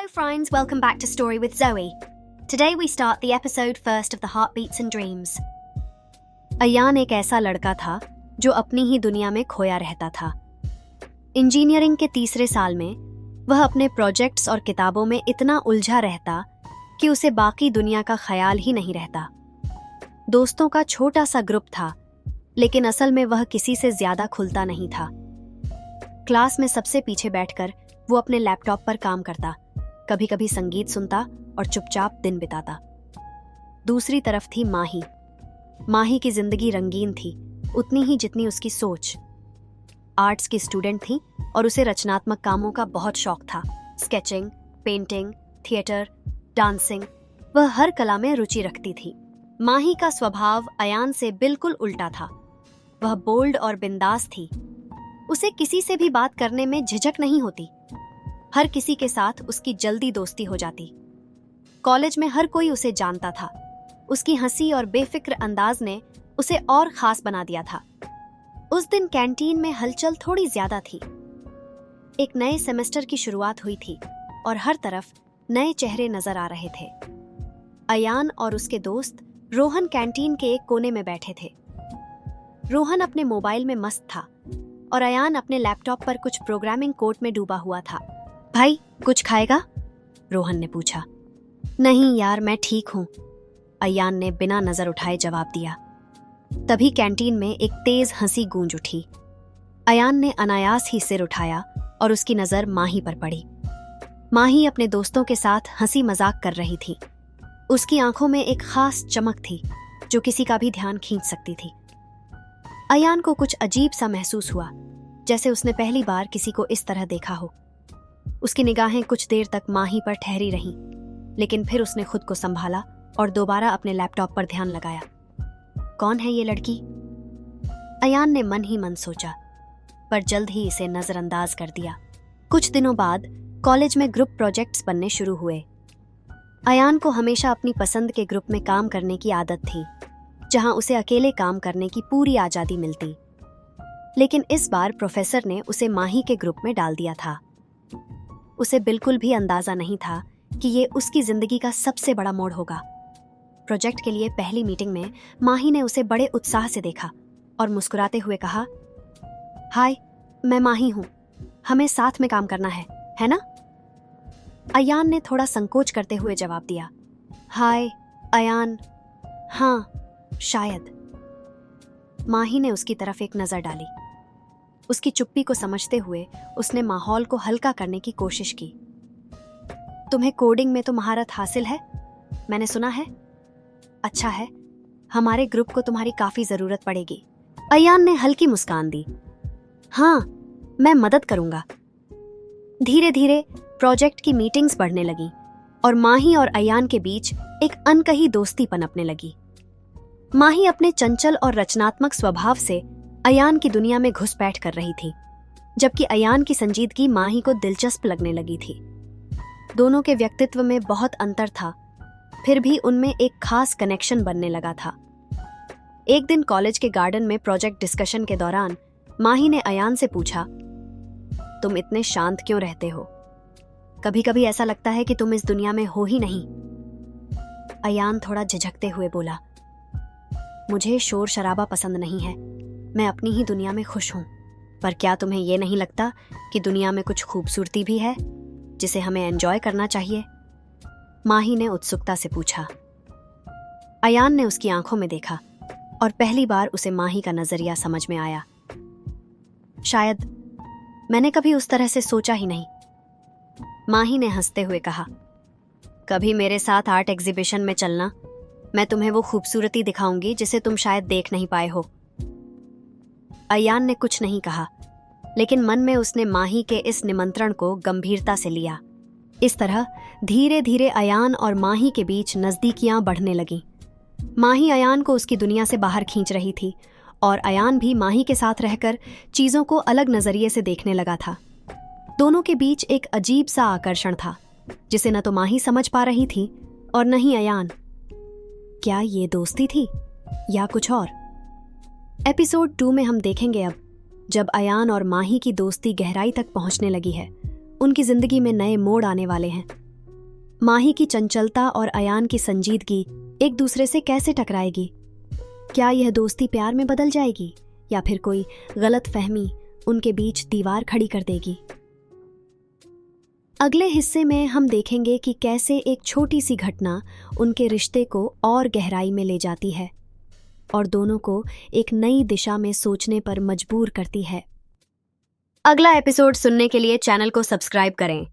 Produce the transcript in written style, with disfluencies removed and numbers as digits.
Hello friends, welcome back to Story with Zoe. Today we start the episode first of the Heartbeats and Dreams. Ayan एक ऐसा लड़का था जो अपनी ही दुनिया में खोया रहता था। इंजीनियरिंग के तीसरे साल में वह अपने प्रोजेक्ट्स और किताबों में इतना उलझा रहता कि उसे बाकी दुनिया का ख्याल ही नहीं रहता। दोस्तों का छोटा सा ग्रुप था, लेकिन असल में वह किसी से ज्यादा खुलता नहीं था। क्लास में सबसे पीछे बैठकर वो अपने लैपटॉप पर काम करता, कभी कभी संगीत सुनता और चुपचाप दिन बिताता। दूसरी तरफ थी माही। माही की जिंदगी रंगीन थी, उतनी ही जितनी उसकी सोच। आर्ट्स की स्टूडेंट थी और उसे रचनात्मक कामों का बहुत शौक था। स्केचिंग, पेंटिंग, थिएटर, डांसिंग, वह हर कला में रुचि रखती थी। माही का स्वभाव अयान से बिल्कुल उल्टा था। वह बोल्ड और बिंदास थी। उसे किसी से भी बात करने में झिझक नहीं होती। हर किसी के साथ उसकी जल्दी दोस्ती हो जाती। कॉलेज में हर कोई उसे जानता था। उसकी हंसी और बेफिक्र अंदाज ने उसे और खास बना दिया था। उस दिन कैंटीन में हलचल थोड़ी ज्यादा थी। एक नए सेमेस्टर की शुरुआत हुई थी और हर तरफ नए चेहरे नजर आ रहे थे। अयान और उसके दोस्त रोहन कैंटीन के एक कोने में बैठे थे। रोहन अपने मोबाइल में मस्त था और अयान अपने लैपटॉप पर कुछ प्रोग्रामिंग कोड में डूबा हुआ था। भाई, कुछ खाएगा? रोहन ने पूछा। नहीं यार, मैं ठीक हूं, अयान ने बिना नजर उठाए जवाब दिया। तभी कैंटीन में एक तेज हंसी गूंज उठी। अयान ने अनायास ही सिर उठाया और उसकी नजर माही पर पड़ी। माही अपने दोस्तों के साथ हंसी मजाक कर रही थी। उसकी आंखों में एक खास चमक थी जो किसी का भी ध्यान खींच सकती थी। अयान को कुछ अजीब सा महसूस हुआ, जैसे उसने पहली बार किसी को इस तरह देखा हो। उसकी निगाहें कुछ देर तक माही पर ठहरी रहीं, लेकिन फिर उसने खुद को संभाला और दोबारा अपने लैपटॉप पर ध्यान लगाया। कौन है ये लड़की? अयान ने मन ही मन सोचा, पर जल्द ही इसे नजरअंदाज कर दिया। कुछ दिनों बाद कॉलेज में ग्रुप प्रोजेक्ट्स बनने शुरू हुए। अयान को हमेशा अपनी पसंद के ग्रुप में काम करने की आदत थी, जहां उसे अकेले काम करने की पूरी आजादी मिलती। लेकिन इस बार प्रोफेसर ने उसे माही के ग्रुप में डाल दिया था। उसे बिल्कुल भी अंदाजा नहीं था कि ये उसकी जिंदगी का सबसे बड़ा मोड़ होगा। प्रोजेक्ट के लिए पहली मीटिंग में माही ने उसे बड़े उत्साह से देखा और मुस्कुराते हुए कहा, हाय, मैं माही हूं, हमें साथ में काम करना है ना? अयान ने थोड़ा संकोच करते हुए जवाब दिया, हाय अयान, हाँ शायद। माही ने उसकी तरफ एक नजर डाली। उसकी चुप्पी को समझते हुए उसने माहौल को हल्का करने की कोशिश की। तुम्हें कोडिंग में तो महारत हासिल है, मैंने सुना है। अच्छा है, हमारे ग्रुप को तुम्हारी काफी जरूरत पड़ेगी। अयान ने हल्की मुस्कान दी। हाँ, मैं मदद करूंगा। धीरे धीरे प्रोजेक्ट की मीटिंग्स बढ़ने लगी और माही और अयान के बीच एक अनकही दोस्ती पनपने लगी। माही अपने चंचल और रचनात्मक स्वभाव से अयान की दुनिया में घुसपैठ कर रही थी, जबकि अयान की संजीदगी माही को दिलचस्प लगने लगी थी। दोनों के व्यक्तित्व में बहुत अंतर था, फिर भी उनमें एक खास कनेक्शन बनने लगा था। एक दिन कॉलेज के गार्डन में प्रोजेक्ट डिस्कशन के दौरान माही ने अयान से पूछा, तुम इतने शांत क्यों रहते हो? कभी कभी ऐसा लगता है कि तुम इस दुनिया में हो ही नहीं। अयान थोड़ा झिझकते हुए बोला, मुझे शोर शराबा पसंद नहीं है, मैं अपनी ही दुनिया में खुश हूं। पर क्या तुम्हें यह नहीं लगता कि दुनिया में कुछ खूबसूरती भी है जिसे हमें एंजॉय करना चाहिए? माही ने उत्सुकता से पूछा। अयान ने उसकी आंखों में देखा और पहली बार उसे माही का नजरिया समझ में आया। शायद मैंने कभी उस तरह से सोचा ही नहीं, माही ने हंसते हुए कहा। कभी मेरे साथ आर्ट एग्जीबिशन में चलना, मैं तुम्हें वो खूबसूरती दिखाऊंगी जिसे तुम शायद देख नहीं पाए हो। अयान ने कुछ नहीं कहा, लेकिन मन में उसने माही के इस निमंत्रण को गंभीरता से लिया। इस तरह धीरे धीरे अयान और माही के बीच नजदीकियां बढ़ने लगीं। माही अयान को उसकी दुनिया से बाहर खींच रही थी और अयान भी माही के साथ रहकर चीजों को अलग नजरिए से देखने लगा था। दोनों के बीच एक अजीब सा आकर्षण था, जिसे न तो माही समझ पा रही थी और न ही अयान। क्या ये दोस्ती थी या कुछ और? एपिसोड 2 में हम देखेंगे अब जब अयान और माही की दोस्ती गहराई तक पहुंचने लगी है, उनकी जिंदगी में नए मोड़ आने वाले हैं माही की चंचलता और अयान की संजीदगी एक दूसरे से कैसे टकराएगी? क्या यह दोस्ती प्यार में बदल जाएगी या फिर कोई गलत फहमी उनके बीच दीवार खड़ी कर देगी? अगले हिस्से में हम देखेंगे कि कैसे एक छोटी सी घटना उनके रिश्ते को और गहराई में ले जाती है और दोनों को एक नई दिशा में सोचने पर मजबूर करती है। अगला एपिसोड सुनने के लिए चैनल को सब्सक्राइब करें